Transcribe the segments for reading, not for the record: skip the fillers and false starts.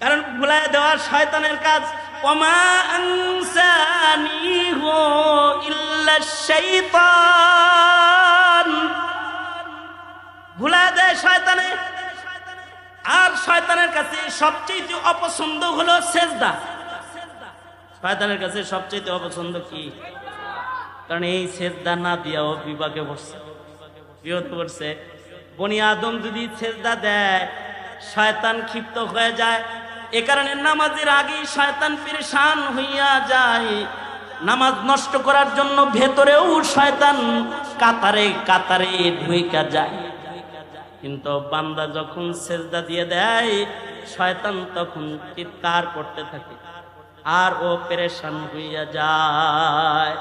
কারণ ভুলায় দেওয়া শয়তানের কাজ। ওমা আনসানিহু ইল্লা শাইতান, ভুলায় দেয় শয়তানে। আর শয়তানের কাছে সবচেয়ে অপছন্দ হলো সেজদা। শয়তানের কাছে সবচেয়ে অপছন্দ কি? কারণ এই সেজদা না দিয়াও বিপাকে পড়ছে, বিপদে পড়ছে। বনি আদম যদি সেজদা দেয় শয়তান ক্ষিপ্ত হয়ে যায়। এ কারণে নামাজের আগেই শয়তান পেরেশান হইয়া যায়। নামাজ নষ্ট করার জন্য ভেতরেও শয়তান কাতারে কাতারে ঢুইকা যায়। কিন্তু বান্দা যখন সেজদা দিয়ে দেয় শয়তান তখন চিৎকার করতে থাকে আর ও পেরেশান হইয়া যায়।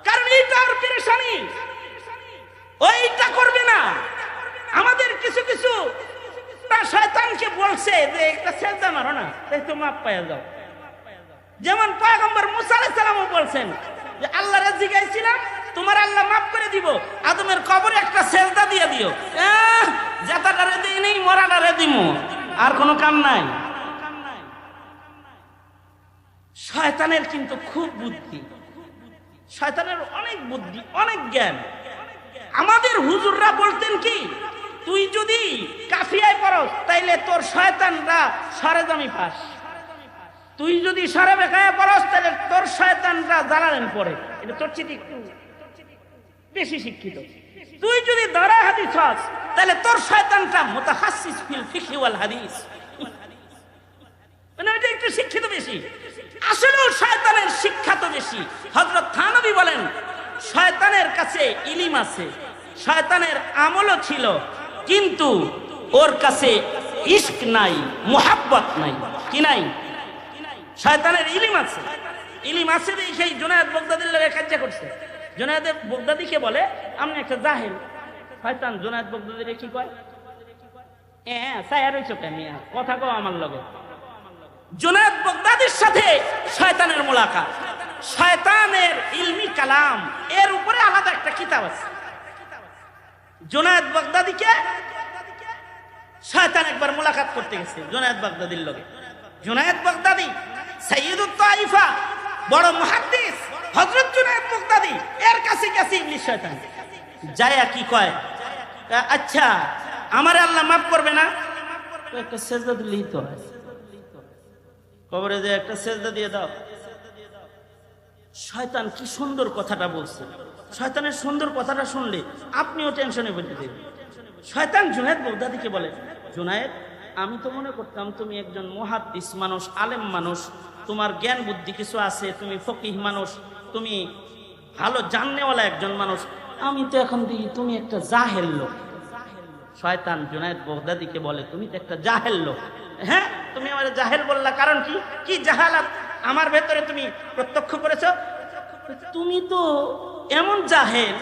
কারণ এইটার পেরেশানি ওইটা করবে না। আমাদের কিছু কিছু শয়তানকে বলছে যে একটা সেজদা মারো না, তাই তো মাপ পাইয়া যাও। যেমন পয়গম্বর মুসা আলাইহিস সালামও বলছেন যে আল্লাহরে জিজ্ঞাসিলাম তোমার আল্লাহ মাফ করে দিব, আদমের কবরে একটা সেজদা দিয়ে দিও। জেতাটারে দিই নেই, মরাটারে দিমু, আর কোনো কাম নাই। শয়তানের কিন্তু খুব বুদ্ধি, শয়তানের অনেক বুদ্ধি, অনেক জ্ঞান। আমাদের হুজুররা বলতেন কি, তুই যদি কাফিয়ায় পড়স তাইলে তোর শয়তানরা সরেজমি পাস, তুই যদি সরে বেকায় পড়স তাহলে তোর শয়তানরা জালালেন পড়ে। এটা তোর চিঠি একটু বেশি শিক্ষিত। তুই যদি দরা হাদিস হস তাহলে তোর শয়তানটা মুতাখাসসিস ফিল ফিকহি ওয়াল হাদিস, মানে এটা একটু শিক্ষিত বেশি। আসলেও শয়তানের শিক্ষা তো বেশি। হযরত থানবী বলেন শয়তানের কাছে ইলম আছে, শয়তানের আমলও ছিল, কিন্তু ওর কাছে ইশক নাই, মুহাব্বত নাই। কি নাই? শয়তানের ইলম আছে, ইলম আছে দেখেই জুনায়েদ বাগদাদির লগে কাজ করছে। জুনায়েদ বাগদাদিকে বলে আপনি একটা জাহেল। শয়তান জুনায়েদ বাগদাদিরে কি কয়, সায়া রইছো কেন কথা কও আমার লগে। জুনায়েদ বাগদাদির সাথে শয়তানের মুলাকাত, শয়তানের ইলমি কালাম, এর উপরে আলাদা একটা কিতাব আছে। জুনায়েদ বাগদাদিকে শয়তান একবার মুলাকাত করতে গেছে জুনায়েদ বাগদাদির লগে। জুনায়েদ বাগদাদি সাইয়্যিদুত তাইফা, বড় মুহাদ্দিস হযরত জুনায়েদ বাগদাদি, এর কাছে কাছে ইবলিস শয়তান যায়া কি কয়, আচ্ছা আমারে আল্লাহ মাফ করবে না? একটা সেজদা দিলেই তো হয়, কবরে যে একটা সেজদা দিয়ে দাও। শয়তান কি সুন্দর কথাটা বলছে। শয়তানের সুন্দর কথাটা শুনলে আপনিও টেনশনে পড়ে যাবেন। শয়তান জুনায়েদ বাগদাদিকে বলে, জুনায়েদ আমি তো মনে করতাম তুমি একজন মুহাদ্দিস মানুষ, আলেম মানুষ, তোমার জ্ঞান বুদ্ধি কিছু আছে, তুমি ফকিহ মানুষ, তুমি ভালো জাননেওয়ালা একজন মানুষ। আমি তো এখন দেখি তুমি একটা জাহেল লোক। শয়তান জুনায়েদ বাগদাদিকে বলে তুমি তো একটা জাহেল লোক। হ্যাঁ, তুমি আমার জাহেল বললা, কারণ কি? কি জাহালাত আমার ভেতরে তুমি প্রত্যক্ষ করেছো? তুমি তো এমন জাহেল,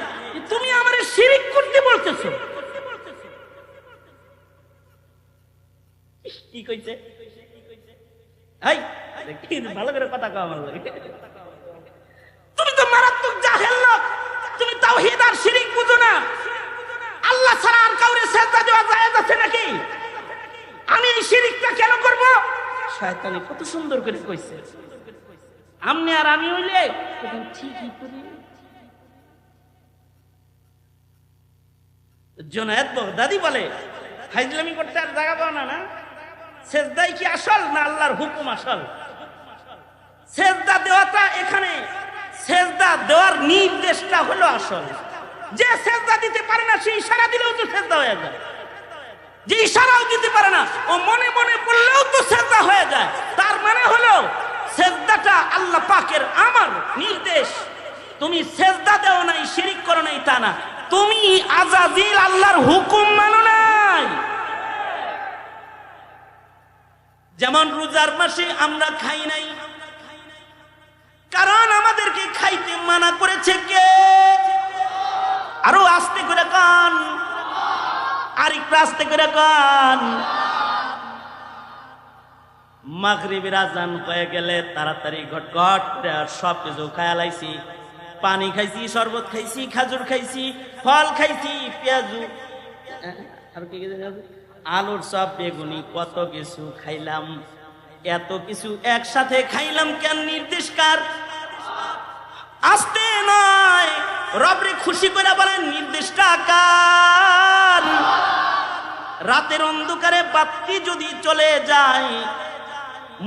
তুমি আমারে শিরিক করতে বলতেছো। কি কইছে? এই ভালো করে কথা কও আমার লাগে। তুমি তো মারাত্মক জাহেল লোক, তুমি তাওহীদ আর শিরিক বুঝো না। আল্লাহ ছাড়া আর কাউরে সিজদা দেওয়া জায়েজ আছে নাকি? আমি এই শিরিকটা কেন করব? শয়তানি কত সুন্দর করে কইছে। আমনে আর আমি হইলে তখন ঠিকই করি। জুনায়েদ বাগদাদি বলে ফাইজলামি করতে আর জায়গা পাও না। না, সেজদাই কি আসল না আল্লাহর হুকুম আসল? সেজদা দেওয়াটা এখানে, সেজদা দেওয়ার নির্দেশটা হলো আসল। যে সেজদা দিতে পারে না সে ইশারা দিলেও তো সেজদা হয়ে যায়, যে ইশারাও দিতে পারে না ও মনে মনে বললেও তো সেজদা হয়ে যায়। তার মানে হলো সেজদাটা আল্লাহ পাকের আমার নির্দেশ। তুমি সেজদা দেও নাই, শিরিক করো নাই তা না, তুমি আজাজিল আল্লাহর হুকুম মানো নাই। যেমন রোজার মাসে আমরা খাই নাই, কারণ আমাদেরকে খাইতে মানা করেছে কে? আরো আস্তে করে কান, আর একটু আস্তে করে কান। মাগরিবের আজান হয়ে গেলে তাড়াতাড়ি ঘটঘট সব কিছু খায়া লাইছি। পানি খাইছি, শরবত খাইছি, খাজুর খাইছি, ফল খাইছি, পেঁয়াজু আর কি আলুর চপ, বেগুনি, কত কিছু খাইলাম। এত কিছু একসাথে খাইলাম কেন? নির্দেশ কার? আসতে নয়, রবরে খুশি করে বলেন নির্দেশটা কার? রাতের অন্ধকারে বাতি যদি চলে যায়,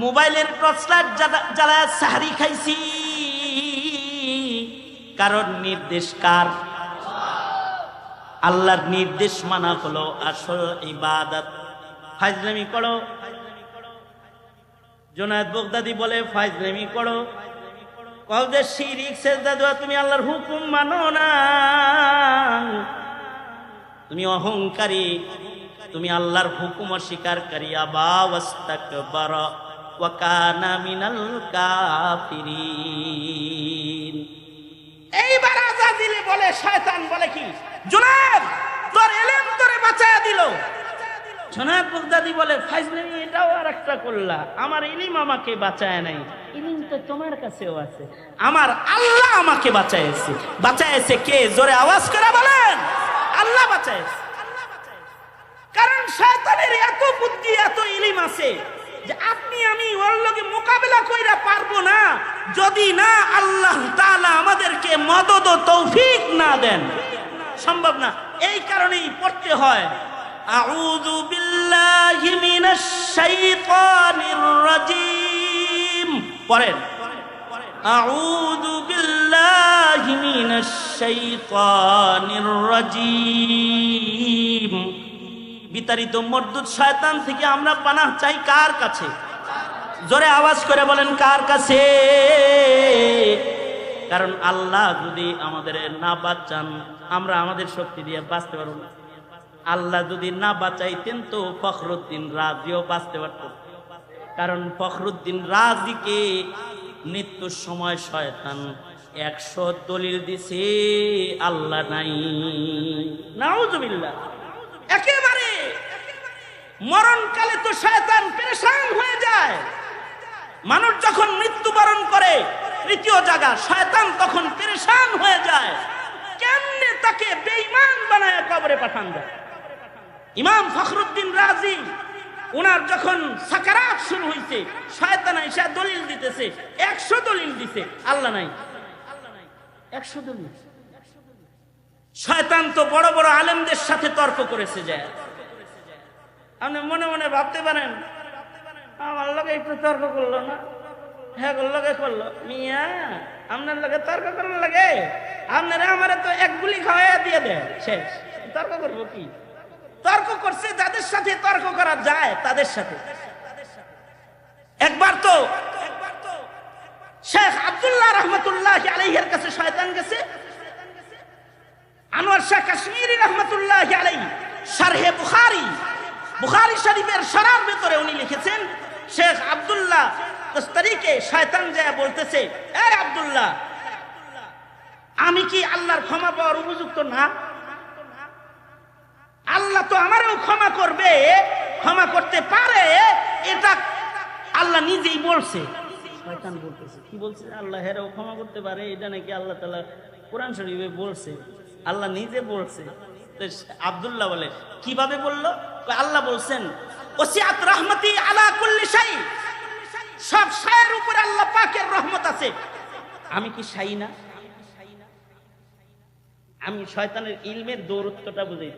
মোবাইলের টর্চলাইট জ্বালায় সাহারি খাইছি, কারণ নির্দেশ কার? আল্লাহর নির্দেশ মানা হলো আসল ইবাদত। ফাজলামি করো, জুনায়েদ বাগদাদি বলে ফাজলামি করো, কও যে শিরক সেজদা দেওয়া, তুমি আল্লাহর হুকুম মানো না, তুমি অহংকারী, তুমি আল্লাহর হুকুম অস্বীকারী। আবা ওয়াস্তাকবারা ওয়া কানা মিনাল কাফিরিন। এইবার আজাদিলে বলে, শয়তান বলে কি, জুনায়েদ তোর ইলম তোরে বাঁচায়া দিল। জুনায়েদ বাগদাদি বলে ফাজলামি এটাও আরেকটা করলা, আমার ইলম আমাকে বাঁচায় নাই, ইলম তো তোমার কাছেও আছে, আমার আল্লাহ আমাকে বাঁচাইছে। বাঁচাইছে কে? জোরে আওয়াজ করে বলেন, আল্লাহ বাঁচাইছে। কারণ শয়তানের এত বুদ্ধি, এত ইলম আছে যে আপনি আমি ওর লগে মোকাবেলা কইরা পারবো না, যদি না আল্লাহ তাআলা আমাদেরকে মদদ ও তৌফিক না দেন, সম্ভব না। এই কারণেই পড়তে হয় আউযু বিল্লাহি মিনাশ শাইতানির রাজীম। পড়েন আউযু বিল্লাহি মিনাশ শাইতানির রাজীম। বিতাড়িত মরদুদ শয়তান থেকে আমরা পানাহ চাই কার কাছে? জোরে আওয়াজ করে বলেন কার কাছে? কারণ আল্লাহ যদি আমাদের না বাঁচান, আমরা আমাদের শক্তি দিয়ে বাঁচতে পারবো না। আল্লাহ যদি না বাঁচাইতেন তো ফখরুদ্দিন রাজিও বাঁচতে পারত। কারণ ফখরুদ্দিন রাজিকে মৃত্যুর সময় শয়তান 100 দলিল দিছে, আল্লাহ নাই। নাউজুবিল্লাহ। একেবারে মরণকালে তো শয়তান পেরেশান হয়ে যায়। মানুষ যখন মৃত্যুবরণ করে তৃতীয় জায়গা, শয়তান তখন পেরেশান হয়ে যায়, কেমনে তাকে বেঈমান বানায় কবরে পাঠান দেয়। ইমাম ফখরুদ্দিন রাজি ওনার যখন সাকারাত শুরু হইছে, শয়তান এসে দলিল দিতেছে, 100 দলিল দিছে, আল্লাহ নাই। 100 দলিল। শয়তান তো বড় বড় আলেমদের সাথে তর্ক করেছে যায়। আপনি মনে মনে ভাবতে পারেন আমার লগে একটু তর্ক করলো না, হ্যাঁ লগে করলো, মিয়া আপনার লগে তর্ক করার লাগে? আপনারা আমারে তো এক গুলি খাওয়াইয়া দিয়ে দেয়, শেষ। তর্ক করবো কি? তর্ক করছে যাদের সাথে তর্ক করা যায় তাদের সাথে। একবার তো শেখ আব্দুল্লাহ রহমতুল্লাহি আলাইহির কাছে শয়তান গেছে। আনোয়ার শাহ কাশ্মীরি রহমতুল্লাহি আলাইহি শারহে বুখারী, বুখারী শরীফের শরার ভিতরে উনি লিখেছেন, শেখ আব্দুল্লাহ দস্তরীকে শয়তান যায় বলতেছে, এ আব্দুল্লাহ, আমি কি আল্লাহর ক্ষমা পাওয়ার উপযুক্ত না? আল্লাহ তো আমারও ক্ষমা করবে, ক্ষমা করতে পারে, এটা আল্লাহ নিজেই বলছে। শয়তান বলতেছে, কি বলছে? আল্লাহ হেরাও ক্ষমা করতে পারে, এটা নাকি আল্লাহ তাআলা কোরআন শরীফে বলছে, আল্লাহ নিজে বলছে। আব্দুল্লাহ বলে, কিভাবে বললো? আল্লাহ বলছেন ওসিআত রাহমাতি আলা কুল্লি শাই, সব শায়ের উপরে আল্লাহ পাকের রহমত আছে। আমি কি শাই না? আমি শয়তানের ইলমের দৌরত্বটা বুঝাই।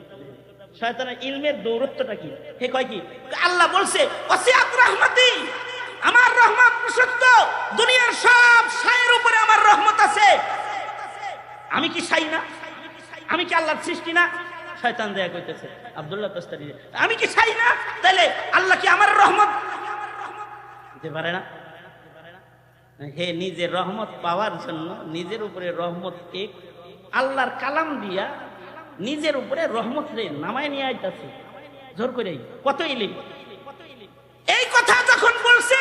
শয়তানের ইলমের দৌরত্বটা কি? হে কয় কি? আল্লাহ বলছে ওসিআত রাহমাতি, আমার রহমত প্রশস্ত, দুনিয়ার সব শায়ের উপরে আমার রহমত আছে। আমি কি শাই না? আমি কি আল্লাহর সৃষ্টি না? শয়তান দেয়া কইতেছে আব্দুল্লাহ দস্তরী, আমি কি চাই না? তাইলে আল্লাহ কি আমার রহমত দিতে পারে না? হে নিজের রহমত পাওয়ার জন্য নিজের উপরে রহমত এক আল্লাহর কালাম দিয়া নিজের উপরে রহমত রে নামায় নিয়ে আইতাছে জোর করে। কত ইলিম! এই কথা যখন বলছে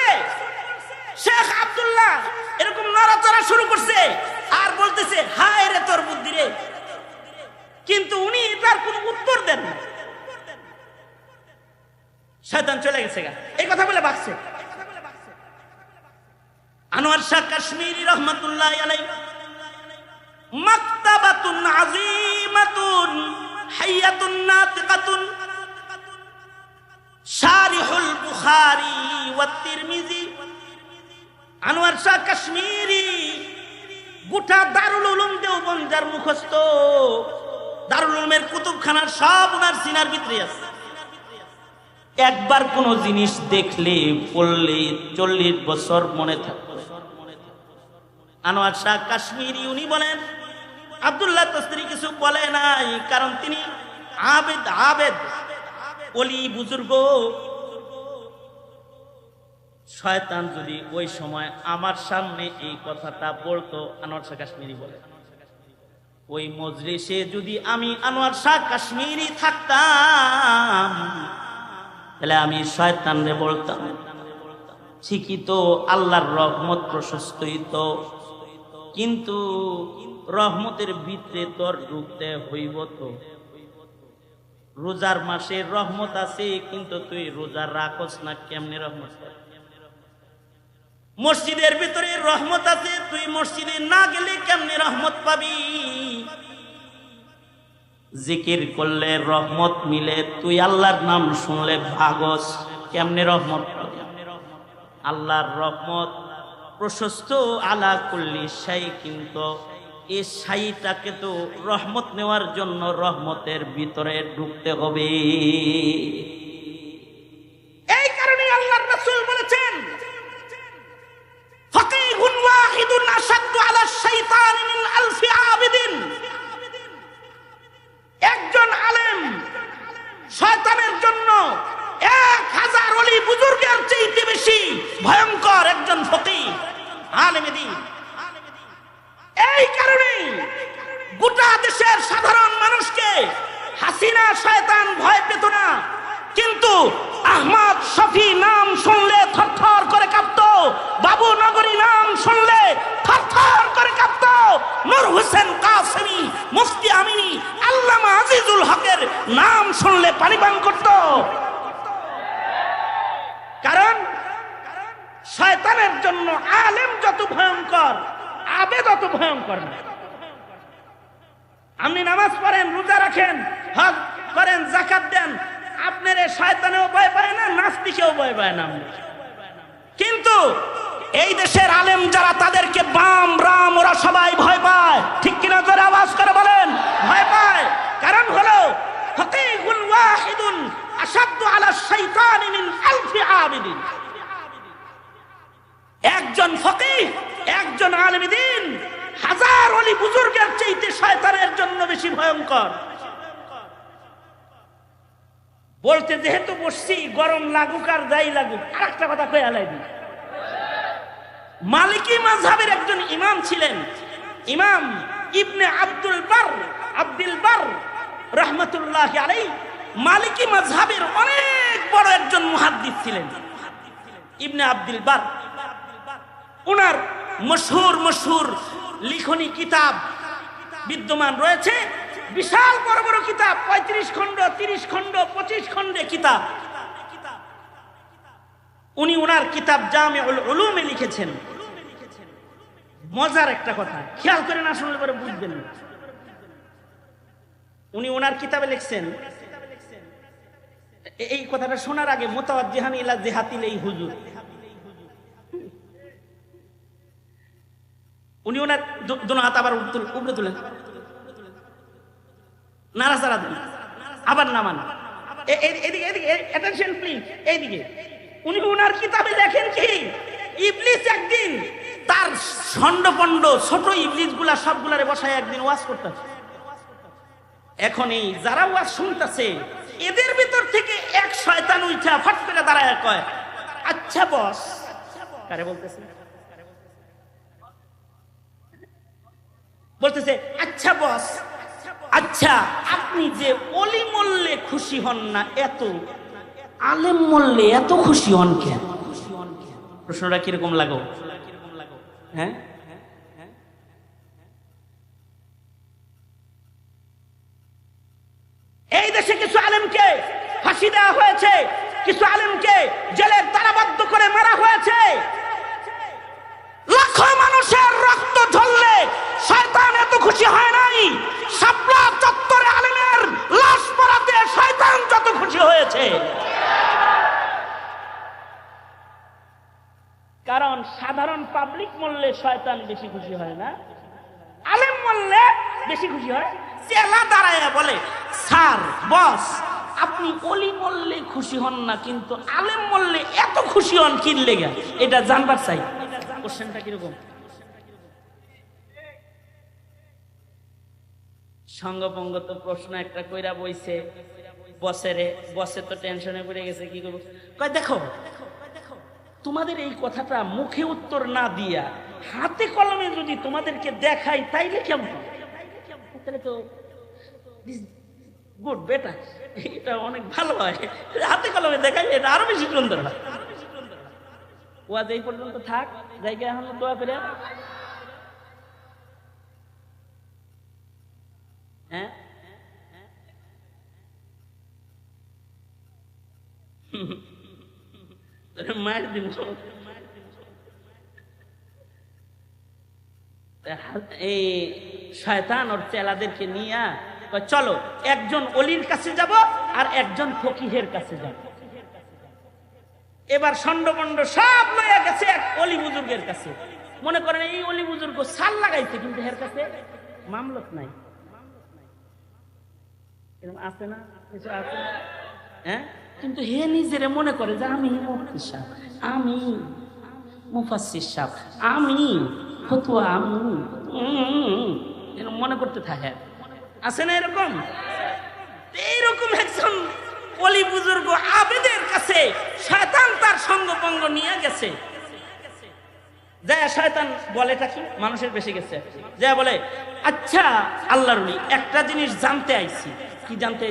শেখ আব্দুল্লাহ এরকম নড়াচড়া শুরু করছে আর বলতেছে, হায় রে তোর বুদ্ধি রে। কিন্তু উনি এটার কোন উত্তর দেন না। শয়তান চলে গেছে গা, এই কথা বলে ভাগছে। আনোয়ার শাহ কাশ্মীরি রহমাতুল্লাহ আলাইহি মাকতাবাতুন আযীমাতুন হাইয়াতুন নাতিকাতুন, শারিহুল বুখারী ওয়া তিরমিজি, আনোয়ার শাহ কাশ্মীরি গোটা দারুল উলুম দেওবন্দের মুখস্থ, দারুল উলুমের কুতুবখানার সব ওনার সিনার ভিতরে আছে। একবার কোন জিনিস দেখলে পড়লে 40 বছর মনে থাকবে। আনোয়ার শাহ কাশ্মীরি উনি বলেন আব্দুল্লাহ তসরি কিছু বলে নাই, কারণ তিনি আবেদ আবেদ ওলি বুজুর্গ। শয়তান যদি ওই সময় আমার সামনে এই কথাটা বলতো, আনোয়ার শাহ কাশ্মীরি বলে, ওই মজলিসে যদি আমি আনোয়ার শাহ কাশ্মীরি থাকতাম তাহলে আমি শয়তানরে বলতাম, ঠিকই তো আল্লাহর রহমত প্রশস্তই তো, কিন্তু রহমতের ভিতরে তোর ঢুকতে হইব তো। রোজার মাসে রহমত আছে, কিন্তু তুই রোজা রাখস না, কেমনে রহমত? মসজিদের ভিতরে রহমত আছে, তুই মসজিদে না গেলে কেমনে রহমত পাবি? জিকির করলে রহমত মিলে, তুই আল্লাহর নাম শুনলে ভাগস, কেমনে রহমত পাবি? আল্লাহর রহমত প্রশস্ত আলা কুল্লি শাই, কিন্তু এই শাইটাকে তো রহমত নেওয়ার জন্য রহমতের ভিতরে ঢুকতে হবে। এই কারণে আল্লাহর রাসূল বলেছেন, ফাকিহুন ওয়াহিদুন আশাদ্দু আলা শাইতান মিন আলফি আবিদিন। একজন আলেম শয়তানের জন্য 1000 ওলি বুজুর্গের চাইতে বেশি ভয়ঙ্কর একজন ফকিহ আলেমে দ্বীন। এই কারণে গোটা দেশের সাধারণ মানুষকে হাসিনা শয়তান ভয় পেত না, কিন্তু আহমদ শফি নাম শুনলে থরথর করে কাঁপতো, বাবু নগরী নাম শুনলে থরথর করে কাঁপতো, নূর হোসেন কাসেমি, মুফতি আমিনী, আল্লামা আজিজুল হকের নাম শুনলে পানি পান করত। কারণ শয়তানের জন্য আলেম যত ভয়ঙ্কর, আবেদ অত ভয়ঙ্কর না। আপনি নামাজ পড়েন, রোজা রাখেন, হজ করেন, যাকাত দেন, আপনার শয়তানেও ভয় পায় না, নাস্তিকেও ভয় পায় না। কিন্তু এই দেশের আলেম যারা, তাদেরকে বাম রাম ওরা সবাই ভয় পায়। ঠিক কিনা? জোরে আওয়াজ করে বলেন, ভয় পায়। কারণ হলো ফাকিহুন ওয়াহিদুন আশাদ্দু আলা শাইতানি মিন আলফি আবিদিন। একজন ফকিহ, একজন আলেম দ্বীন 1000 ওলি বুজুর্গের চাইতে শয়তানের জন্য বেশি ভয়ঙ্কর। বলতে যেহেতু বসছি, গরম লাগুক আর যাই লাগুক, আরেকটা কথা কয়ে আলাইবি। মালিকি মাযহাবের একজন ইমাম ছিলেন, ইমাম ইবনে আব্দুল বার রাহমাতুল্লাহি আলাইহি। মালিকি মাযহাবের অনেক বড় একজন মুহাদ্দিস ছিলেন ইবনে আব্দুল বার। ওনার মশহুর লিখনী কিতাব বিদ্যমান রয়েছে, বিশাল বড় বড় কিতাব, 35 খণ্ড, 30 খণ্ড, 25 খণ্ডে কিতাব। উনি ওনার কিতাব জামিউল উলুমে লিখেছেন। মজার একটা কথা, খেয়াল করে না শুনলে পরে বুঝবেন না। উনি ওনার কিতাবে লিখছেন, এই কথাটা শোনার আগে মুতাওয়াজ্জিহান ইলা জিহাতিল এই হুজুর, উনি ওনার দোনো হাত আবার উপরে তুলেন, নাড়াচাড়া দেন, আবার নামান, এদিকে এদিকে অ্যাটেনশন প্লিজ, এইদিকে। উনি ওনার কিতাবে দেখেন কি, ইবলিস একদিন তার ষণ্ডপণ্ড ছোট ইবলিস গুলা সবগুলারে বসায় একদিন ওয়াজ করতেছে। এখন এই যারা ওয়াজ শুনতেছে, এদের ভিতর থেকে এক শয়তান উঠা ফট করে দাঁড়ায় কয়, আচ্ছা বস। কারে বলতেছে? বলতেছে, আচ্ছা বস, আচ্ছা আপনি যে ওলি মরলে খুশি হন না, এত আলেম মরলে এত খুশি হন কেন? প্রশ্নটা কিরকম লাগো? হ্যাঁ, এই দেশে কিছু আলেমকে ফাঁসি দেওয়া হয়েছে, কিছু আলেমকে জেলের তালাবদ্ধ করে মারা হয়েছে। লাখো মানুষের রক্ত ঝরলে শয়তান এত খুশি হয় নাই। শাপলা চত্বরে আলেমের লাশ পড়াতে শয়তান যত খুশি হয়েছে। কারণ সাধারণ পাবলিক মরলে শয়তান বেশি খুশি হয় না, আলেম মরলে বেশি খুশি হয়। চেলা দাঁড়ায় বলে, স্যার বস, আপনি অলি মরলে খুশি হন না, কিন্তু আলেম মরলে এত খুশি হন কি লেগে, এটা জানবার চাই। কোশ্চেনটা কিরকম? সঙ্গপঙ্গত প্রশ্ন একটা কইরা বইছে বসে তো টেনশনে পড়ে গেছে, কি করবো? কয় দেখো, তোমাদের এই কথাটা মুখে উত্তর না দিয়া হাতে কলমে যদি তোমাদেরকে দেখাই তাইলে কেমন? তাহলে তো গুড, বেটার, এটা অনেক ভালো হয়। হাতে কলমে দেখাই এটা আরো বেশি সুন্দর হয়। ওয়াজ এই পর্যন্ত থাক, জায়গা এখন দোয়া করে। হ্যাঁ, মার দিব। এই শয়তান ওর চেলাদেরকে নিয়ে চলো একজন অলির কাছে যাব আর একজন ফকিহের কাছে যাব। এবার ষণ্ডপণ্ড সব লইয়া গেছে এক অলি বুজুর্গের কাছে। মনে করেন এই অলি বুজুর্গ সাল লাগাইছে, কিন্তু এর কাছে মামলত নাই। এরকম আছে না, কিছু আছে, হ্যাঁ? কিন্তু হে নিজেরে মনে করে যে আমি মুফতি সাহেব, আমি মুফাসসির সাহেব, আমি ফতুয়া, আমি এরকম মনে করতে থাকে। আছে না এরকম? এইরকম একজন অলি বুজুর্গ আবেদের কাছে শয়তান তার সঙ্গপঙ্গ নিয়ে গেছে। যায় শয়তান বলেটা কি, মানুষের বেশি গেছে, যা বলে, আচ্ছা আল্লাহর ওলি, একটা জিনিস জানতে আইছি। কি জানতে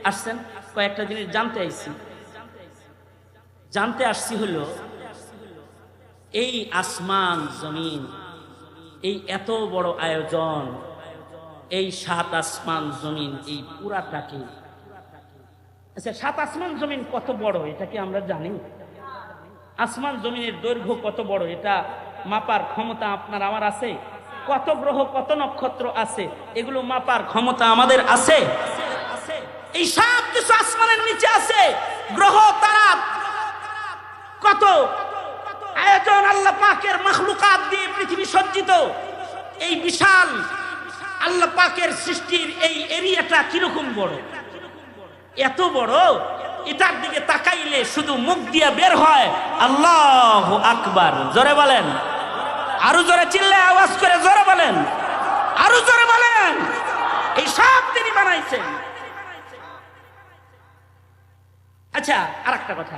আসছেন? কয়েকটা জিনিস জানতে আইছি। জানতে আসছি হলো এই আসমান জমিন, এই এত বড় আয়োজন, এই 7 আসমান জমিন, এই পুরাটাকে, আচ্ছা 7 আসমান জমিন কত বড় এটা কি আমরা জানি? আসমান জমিনের দৈর্ঘ্য কত বড় এটা মাপার ক্ষমতা আপনার আমার আছে? কত গ্রহ কত নক্ষত্র আছে এগুলো মাপার ক্ষমতা আমাদের আছে? এই সব কিছু আসমানের নিচে আছে। গ্রহ তারা কত আয়োজন, আল্লাহ পাকের মাখলুকাত দিয়ে পৃথিবী সজ্জিত। এই বিশাল আল্লাহ পাকের সৃষ্টির এই এরিয়াটা কিরকম বড়, এত বড়, এটার দিকে তাকাইলে শুধু মুখ দিয়ে বের হয় আল্লাহু আকবার। জোরে বলেন, আরো জোরে চিল্লায় আওয়াজ করে জোরে বলেন, আরো জোরে বলেন। এই সব তিনি বানাইছেন। আচ্ছা আরেকটা কথা,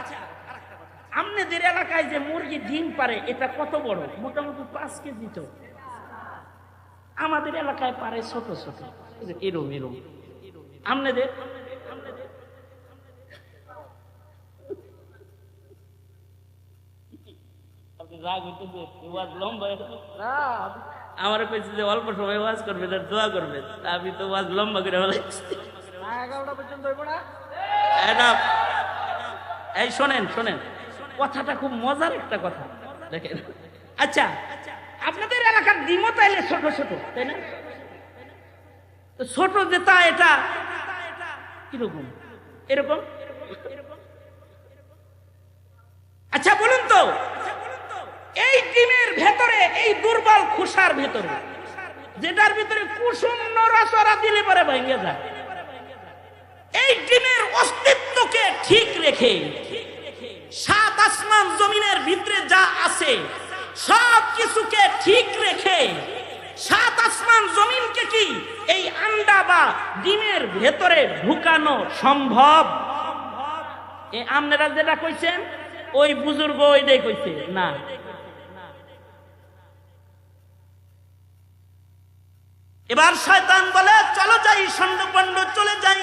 আপনাদের এলাকায় যে মুরগি ডিম পারে এটা কত বড়? মোটামুটি 5 কেজি। তো আমাদের এলাকায় পারে ছোট ছোট, এরম এরম। আপনাদের আমার কইছে যে অল্প সময় ওয়াজ করবে, দোয়া করবে। আমি তো ওয়াজ লম্বা করে বলেছি। এই শোনেন শোনেন, কথাটা খুব মজার একটা কথা, দেখেন। আচ্ছা আপনাদের এলাকার ডিমও তাইলে ছোট ছোট, তাই না? ছোট যেটা এটা কিরকম? এরকম। আচ্ছা বলুন তো, এই ডিমের ভেতরে, এই দুর্বল খোসার ভেতরে, যেটার ভিতরে কুসুম নড়াচড়া দিলে পরে ভেঙে যায়, এই ডিমের অস্তিত্বকে ঠিক রেখে 7 আসমান জমিনের ভিতরে যা আছে সব কিছুকে ঠিক রেখে 7 আসমান জমিনকে কি এই আন্ডা বা ডিমের ভেতরে ঢুকানো সম্ভব? এই আপনারা যেটা কইছেন ওই বুজুর্গ ওইটাই কইছে না। এবার শয়তান বলে চলো যাই, ষণ্ডপণ্ড চলে যাই।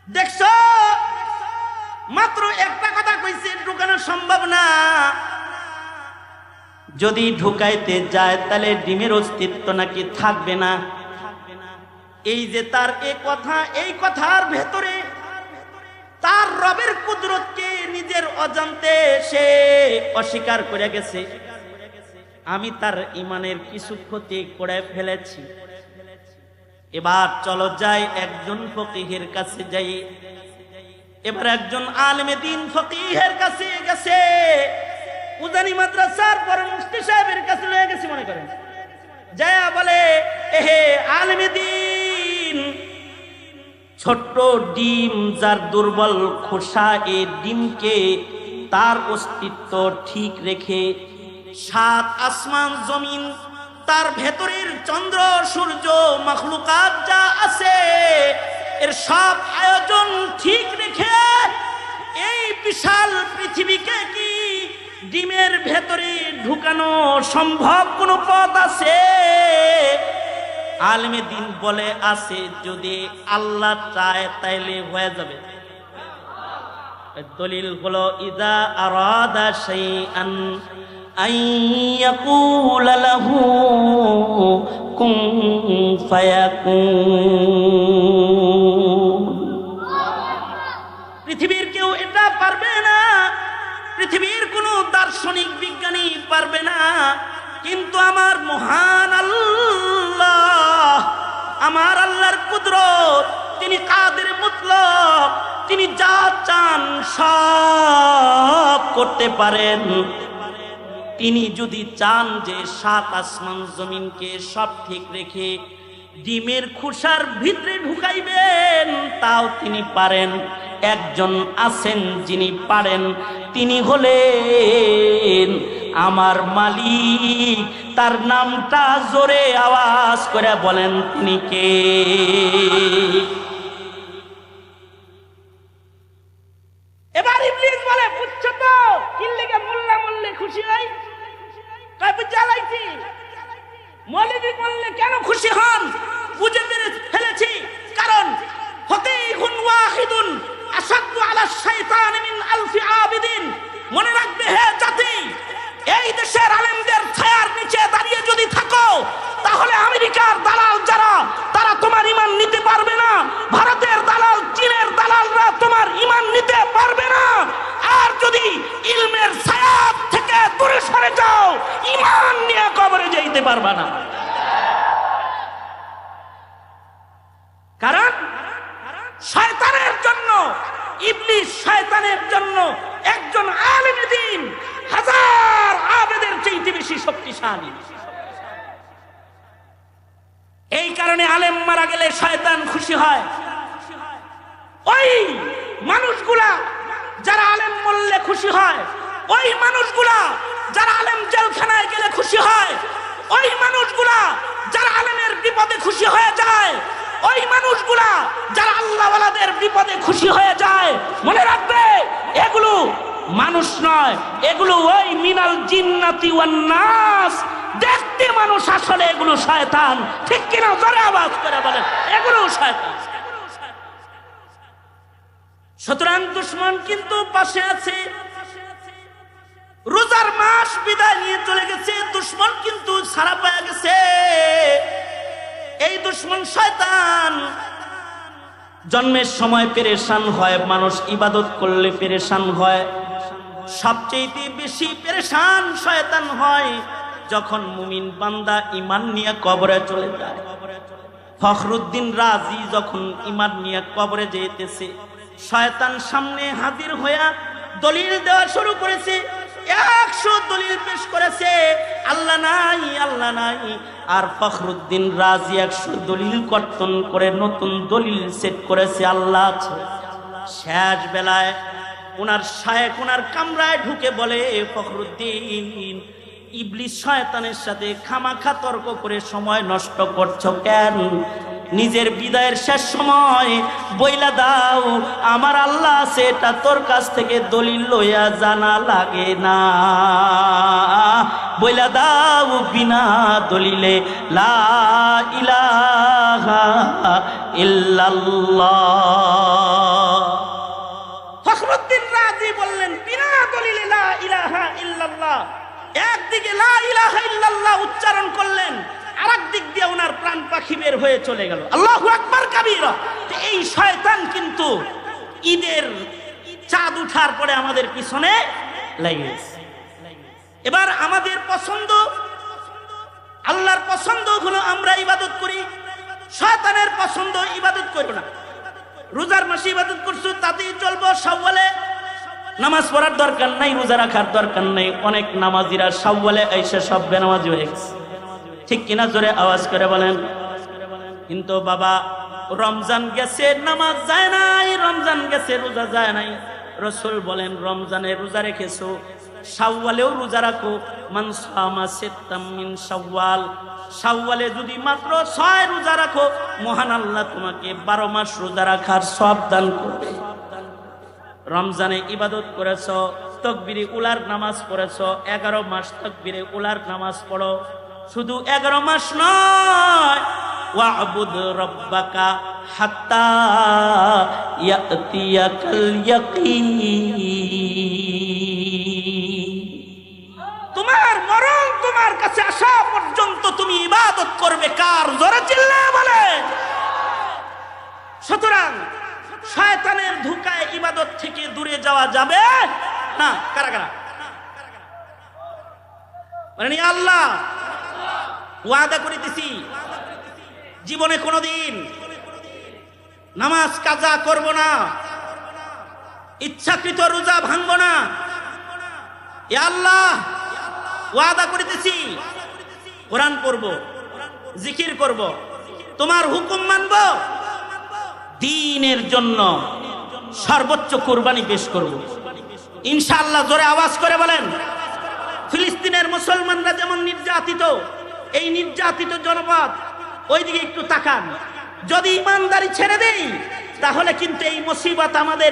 দেখছো মাত্র একটা কথা কইছে, ঢুকানো সম্ভব না। যদি ঢুকাইতে যায় তাহলে ডিমের অস্তিত্ব নাকি থাকবে না। এই যে তার এই কথার ভেতরে তার রবের কুদরতকে নিজের অজান্তে সে অস্বীকার করে গেছে। আমি তার ঈমানের কিছু ক্ষতি করে ফেলেছি। এবার চলো যাই একজন ফকিহের কাছে যাই। এবার একজন আলেমে দ্বীন ফকিহের কাছে গেছে। উজানি বিজ্ঞানী মাদ্রাসার পর মুফতি সাহেবের কাছে লয়ে গেছি মনে করেন, যায়া বলে এহে আলেমে দ্বীন, ছোট্ট ডিম যার দুর্বল খোসা, এই ডিমকে তার অস্তিত্ব ঠিক রেখে সাত আসমান জমিন, তার ভেতরের চন্দ্র সূর্য মাখলুকাত যা আছে এর সব আয়োজন ঠিক রেখে এই বিশাল পৃথিবীকে কি ডিমের ভেতরে ঢুকানো সম্ভব কোনো পথ আছে? আলেমে দ্বীন বলে আছে, যদি আল্লাহ চায় তাইলে হয়ে যাবে। দলিল হলো ইযা আরাদা শাইআন আইয়াকুলা লাহু কুন ফায়াকুন। পৃথিবীর কেউ এটা পারবে না, পৃথিবীর কোনো দার্শনিক বিজ্ঞানী পারবে না, কিন্তু আমার মহান আল্লাহ, আমার আল্লাহর কুদরত, তিনি কাদের মুতলক, তিনি যা চান সব করতে পারেন। তিনি যদি চান যে সাত আসমান জমিনকে সব ঠিক রেখে ডিমের খোসার ভিতরে ঢুকাইবেন, তাও তিনি পারেন। একজন আছেন যিনি পারেন, তিনি হলেন আমার মালিক। তার নামটা জোরে আওয়াজ করে বলেন, তিনি কে? এবার ইবলিস বলে, বুঝছো তো কি লেগে মোল্লা মল্লে খুশি হয়? কয় বুঝা লাইছি। মৌলভী বললে কেন খুশি হন? বুঝে ফেলেছি, কারণ ফকীহুন ওয়াহিদুন আশাদ্দু আলা শাইতানি মিন আলফি আবিদিন। মনে রাখবে হে জাতি, এই দেশের আলেমদের ছায়ার নিচে দাঁড়িয়ে যদি থাকো, তাহলে আমেরিকার দালাল যারা, তারা তোমার ঈমান নিতে পারবে না। ভারতের দালাল, চীনের দালালরা তোমার ঈমান নিতে পারবে না। আর যদি ইলমের ছায়া থেকে দূরে সরে যাও, ঈমান নিয়ে কবরে যাইতে পারবে না। কারণ শয়তানের জন্য, ইবলিস শয়তানের জন্য একজন আলেমে দ্বীন হাজার আবেদের চাইতে বেশি শক্তিশালী। এই কারণে আলেম মারা গেলে শয়তান খুশি হয়। ওই মানুষগুলা যারা আলেম মরলে খুশি হয়, ওই মানুষগুলা যারা আলেম জেলখানায় গেলে খুশি হয়, ওই মানুষগুলা যারা আলেমের বিপদে খুশি হয়ে যায়, ওই মানুষগুলা যারা আল্লাহওয়ালাদের বিপদে খুশি হয়ে যায়, মনে রাখবে এগুলো মানুষ নয়, এগুলো ওই মিনাল জিন্নাতি ওয়ান নাস। দেখতে মানুষ, আসলে এগুলো শয়তান। ঠিক কিনা? জোরে আওয়াজ করে বলেন, এগুলো শয়তান। সুতরাং দুশমন কিন্তু পাশে আছে। রোজার মাস বিদায় নিয়ে চলে গেছে, দুশমন কিন্তু ছাড়া পেয়ে গেছে। এই দুশমন শয়তান জন্মের সময় পেরেশান হয়, মানুষ ইবাদত করলে পেরেশান হয়। সবচেয়ে বেশি পেরেশান শয়তান হয় যখন মুমিন বান্দা ঈমান নিয়ে কবরে চলে যায়। ফখরুদ্দিন রাজি যখন ঈমান নিয়ে কবরে যেতেছে, শয়তান সামনে হাজির হইয়া দলিল দেওয়া শুরু করেছে। 100 দলিল পেশ করেছে, আল্লাহ নাই, আল্লাহ নাই। আর ফখরুদ্দিন রাজি 100 দলিল কর্তন করে নতুন দলিল সেট করেছে, আল্লাহ আছে। শেষ বেলায় ওনার শায়েখ ওনার কামরায় ঢুকে বলে, ফখরুদ্দিন, ইবলিস শয়তানের সাথে খামাখা তর্ক করে সময় নষ্ট করছো কেন? নিজের বিদায়ের শেষ সময় বইলা দাও আমার আল্লাহ আছে, এটা তোর কাছ থেকে দলিল লইয়া জানা লাগে না। বইলা দাও বিনা দলিলে লা ইলাহা ইল্লাল্লাহ। ফখরুদ্দিন রাজি বললেন, বিনা দলিলে লা ইলাহা ইল্লাল্লাহ। একদিকে লা ইলাহা ইল্লাল্লাহ উচ্চারণ করলেন, আরেক দিক দিয়ে ওনার প্রাণ পাখি বের হয়ে চলে গেল। আল্লাহু আকবার কাবীরা। এই শয়তান কিন্তু ঈদের চাঁদ উঠার পরে আমাদের পিছনে লেগেছে। এবার আমাদের পছন্দ, আল্লাহর পছন্দ হলো আমরা ইবাদত করি, শয়তানের পছন্দ ইবাদত করব না। রোজার মাসে ইবাদত করছো তাতেই চলবো, শাওয়ালে নামাজ পড়ার দরকার নাই, রোজা রাখার দরকার নাই। অনেক নামাজিরা শাওয়ালে এসে সব বেনামাজি হয়ে গেছে, ঠিক কিনা? জোরে আওয়াজ করে বলেন। কিন্তু বাবা, রমজান গেছে নামাজ যায় নাই, রমজান গেছে রোজা যায় নাই। রাসূল বলেন রমজানে রোজা রেখেছো, শাওয়ালেও রোজা রাখো। মান সামা সিত্তাম মিন শাওয়াল, শাওয়ালে যদি মাত্র 6 রোজা রাখো, মহান আল্লাহ তোমাকে 12 মাস রোজা রাখার সওয়াব দান করবে। রমজানে ইবাদত করেছো, তাকবীরে উলার নামাজ পড়েছো, 11 মাস তাকবীরে উলার নামাজ পড়ো। শুধু 11 মাস নয়, ওয়া'বুদ রাব্বাকা হাত্তা ইয়াতিয়াকাল ইয়াকিন, তোমার মরণ তোমার কাছে আসা পর্যন্ত তুমি ইবাদত করবে। কার? জোরে চিল্লায়ে বলে। সুতরাং শয়তানের ধোঁকায় ইবাদত থেকে দূরে যাওয়া যাবে না। কারা কারা মানে আল্লাহ ওয়াদা করিতেছি জীবনে কোনোদিন নামাজ কাজা করব না, ইচ্ছাকৃত রোজা ভাঙব না। এ আল্লাহ ওয়াদা করিতেছি কোরআন পড়ব, জিকির করব, তোমার হুকুম মানব, দ্বীনের জন্য সর্বোচ্চ কুরবানি পেশ করব ইনশাআল্লাহ। জোরে আওয়াজ করে বলেন। ফিলিস্তিনের মুসলমানরা যেমন নির্যাতিত, এই নির্যাতিত জনপদ ওইদিকে একটু তাকান। যদি ইমানদারি ছেড়ে দেই তাহলে কিন্তু এই মুসিবত আমাদের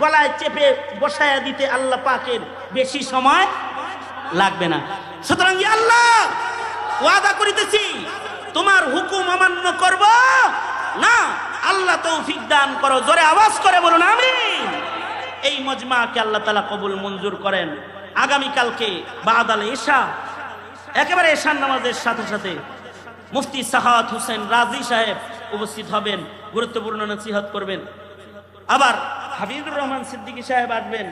গলায় চেপে বসায়া দিতে আল্লাহ পাকের বেশি সময় লাগবে না। সুতরাং আল্লাহ ওয়াদা করিতেছি তোমার হুকুম অমান্য করব না। আল্লাহ তৌফিক দান করো। জোরে আওয়াজ করে বলুন আমিন। এই মজমাকে আল্লাহ তাআলা কবুল মঞ্জুর করেন। আগামী কালকে বাদাল ইশা, একেবারে ঈশার নামাজের সাথে সাথে মুফতি সাখাওয়াত হোসেন রাজি সাহেব উপস্থিত হবেন, গুরুত্বপূর্ণ নসিহত করবেন। আবার হাবিবুর রহমান সিদ্দিকী সাহেব আসবেন,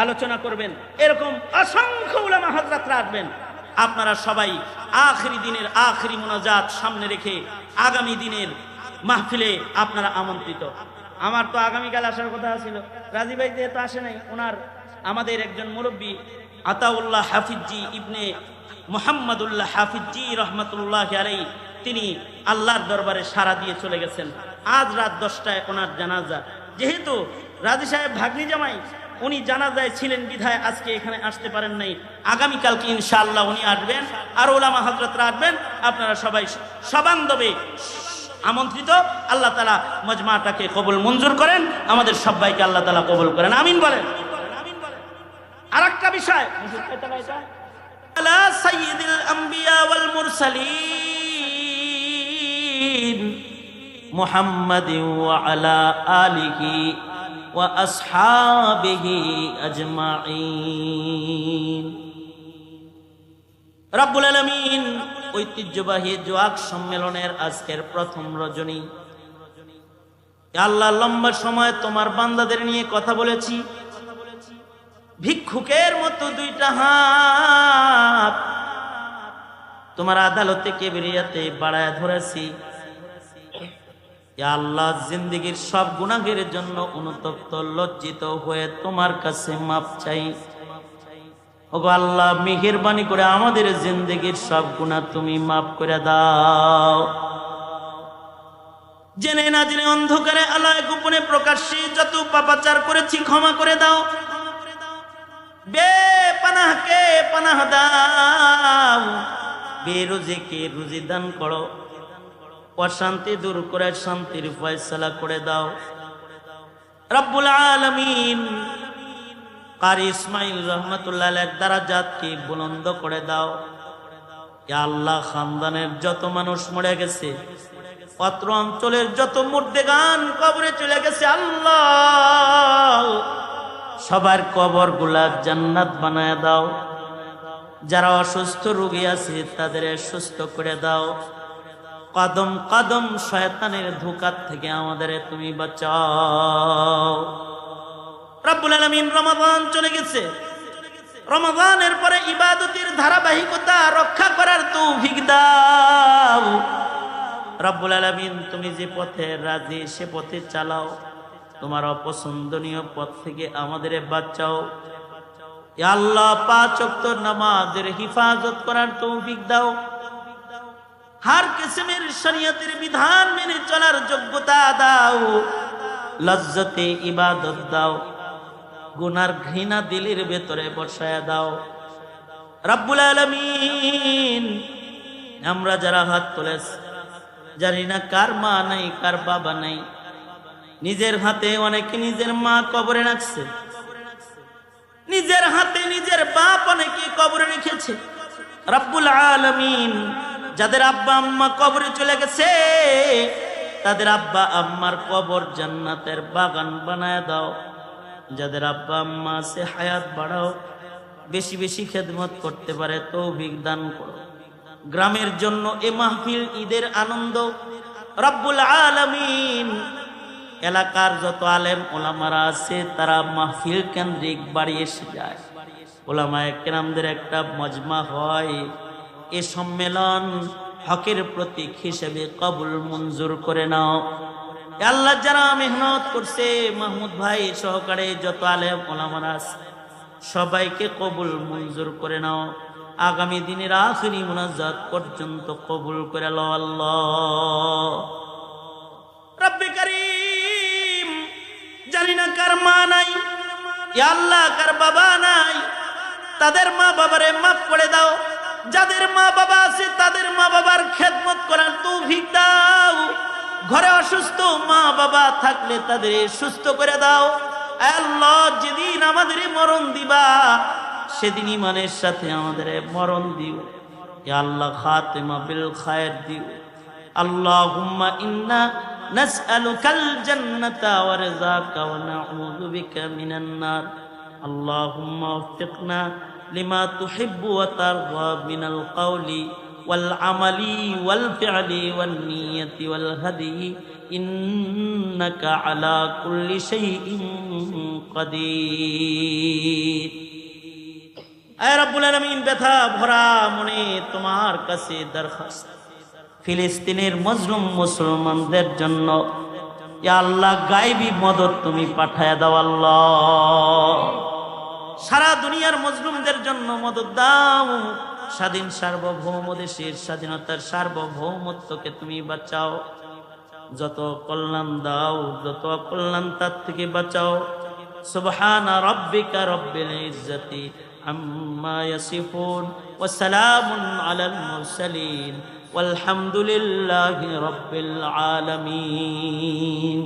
আলোচনা করবেন। এরকম অসংখ্য উলামা হযরতরা আসবেন। আপনারা সবাই আখিরি দিনের আখিরি মুনাজাত সামনে রেখে আগামী দিনের মাহফিলে আপনারা আমন্ত্রিত। আমার তো আগামীকাল আসার কথা ছিল, রাজি ভাই যেহেতু আসে নাই, ওনার আমাদের একজন মুরব্বী আতাউল্লাহ হাফিজি ইবনে মুহাম্মাদুল্লাহ হাফিজি রহমাতুল্লাহ আলাইহি, তিনি আল্লাহর দরবারে সাড়া দিয়ে চলে গেছেন। আজ রাত 10টায় ওনার জানাজা। যেহেতু রাজি সাহেব ভাগ্নি জামাই, উনি জানাজায় ছিলেন বিধায় আজকে এখানে আসতে পারেন নাই। আগামীকালকে ইনশাআল্লাহ উনি আসবেন, আর ওলামা হযরতরা আসবেন। আপনারা সবাই সবান্ধবে আমন্ত্রিত। আল্লাহ তাআলা মজমাটাকে কবুল মঞ্জুর করেন, আমাদের সবাইকে আল্লাহ তাআলা কবুল করেন, আমিন বলেন। আরেকটা বিষয়, আলা সাইয়্যিদিল আম্বিয়া ওয়াল মুরসালিন মুহাম্মাদিন ওয়া আলা আলিহি ওয়া আসহাবিহি আজমাইন। রব্বুল আলামিন ঐতিহ্যবাহী জোয়াক সম্মেলনের আজকের প্রথম রজনী, আল্লাহ লম্বা সময় তোমার বান্দাদের নিয়ে কথা বলেছি। ভিক্ষুকের মতো 2টা হাত তোমার আদালতে কিবরিয়াতে বাড়ায় ধরেছি। ইয়া আল্লাহ, জিন্দেগীর সব গুনাহের জন্য অনুতপ্ত লজ্জিত হয়ে তোমার কাছে মাপ চাই। ওগো আল্লাহ, মেহেরবানি করে আমাদের জিন্দেগীর সব গুনাহ তুমি মাফ করে দাও। জেনে না জেনে অন্ধকারে আলোয় গোপনে প্রকাশ্যে যত পাপাচার করেছি ক্ষমা করে দাও। বেপানাহকে পানাহ দাও, বেরোজেকে রুজি দান করো, অশান্তি দূর করে শান্তির ফয়সালা করে দাও। রব্বুল আলামিন কারি ইসমাইল রহমাতুল্লাহ আলাইহির দারাজাতকে বুলন্দ করে দাও। ইয়া আল্লাহ, খানদানের যত মানুষ মরে গেছে, অত্র অঞ্চলের যত মুর্দেগান কবরে চলে গেছে, আল্লাহ সবার কবর গুলা জান্নাত বানায় দাও। যারা অসুস্থ রোগী আছে তাদের সুস্থ করে দাও। কদম কদম শয়তানের ধোঁকা থেকে আমাদের তুমি বাঁচাও। রব্বুল আলামিন রমাদান চলে গেছে, রমাদানের পরে ইবাদতের ধারাবাহিকতা রক্ষা করার তৌফিক দাও। রব্বুল আলামিন তুমি যে পথে রাজি সে পথে চালাও। তোমার অপছন্দনীয় পথ থেকে আমাদের বাঁচাও। ইয়া আল্লাহ, 5 ওয়াক্ত নামাজের হিফাজত করার তৌফিক দাও। हर किस्मेर शरीयतेर विधान मेने चलार योग्यता दाओ, लज्जते इबादत दाओ, गुनार घृणा दिलेर भेतरे बसाया दाओ। रब्बुल आलामीन, आमरा जारा हाथ तुलेছি জানি না কার মা নাই কার বাবা নাই, নিজের হাতে অনেকে নিজের মা কবরে রাখছে, নিজের হাতে নিজের বাপ অনেকে কবরে রেখেছে। রব্বুল আলামিন, যাদের আব্বা আম্মা কবরে চলে গেছে তাদের আব্বা আম্মার কবর জান্নাতের বাগান বানায় দাও। যাদের আব্বা আম্মা আছে হায়াত বাড়াও, বেশি বেশি খেদমত করতে পারে তৌফিক দান করো। গ্রামের জন্য এ মাহফিল ঈদের আনন্দ। রব্বুল আলামিন, এলাকার যত আলেম ওলামারা আছে তারা মাহফিল কেন্দ্রিক বাড়ি এসে যায়, ওলামায়ে কেরামদের একটা মজমা হয়। এ সম্মেলন হকের প্রতীক হিসেবে কবুল মঞ্জুর করে নাও। আল্লাহ, যারা মেহনত করছে মাহমুদ ভাই সহকারে যত আলেম ওলামারা আছে সবাইকে কবুল মঞ্জুর করে নাও। আগামী দিনের আখিরি মুনাজাত পর্যন্ত কবুল করে নাও আল্লাহ। রব্বে কারীম, জানি না কার মা নাই, ইয়া আল্লাহ কার বাবা নাই, তাদের মা বাবারে মাফ করে দাও। যাদের মা বাবা আছে তাদের মা বাবার খেদমত করার তৌফিক দাও। ঘরে অসুস্থ মা বাবা থাকলে তাদের সুস্থ করে দাও। আল্লাহ, যেদিন আমাদের মরণ দিবা সেদিন ইমানের সাথে আমাদের মরণ দিও। ইয়া আল্লাহ, খাতিমা বিল খায়ের দিও। আল্লাহুম্মা ইন্না নাসআলুকাল জান্নাতা ওয়া রিযাকা ওয়া নাউযু বিকা মিনান নার। আল্লাহুম্মা ওয়াফিকনা লিমা তুহিব্বু ওয়া তারদা মিনাল কওলি ওয়াল আমালি ওয়াল ফি'লি ওয়ান নিয়তি ওয়াল হাদি, ইন্নাকা আলা কুল্লি শাইইন কাদির। আয় রব্বুল আলামিন, ব্যথা ভরা মনে তোমার কাছে দরখাস্ত, ফিলিস্তিনের মজলুম মুসলমানদের জন্য ইয়া আল্লাহ গায়বী মদদ তুমি পাঠায় দাও আল্লাহ। সারা দুনিয়ার মজলুমদের জন্য মদদ দাও। স্বাধীন সার্বভৌম দেশের স্বাধীনতার সার্বভৌমত্বকে তুমি বাঁচাও। যত কল্যাণ দাও, যত অকল্যাণ তার থেকে বাঁচাও। সুবহানা রাব্বিকা রব্বিল ইজ্জাতি আম্মা ইয়াসিফুন ওয়া সালামুন আলাল মুরসালিন ওয়ালহামদুলিল্লাহি রাব্বিল আলামিন।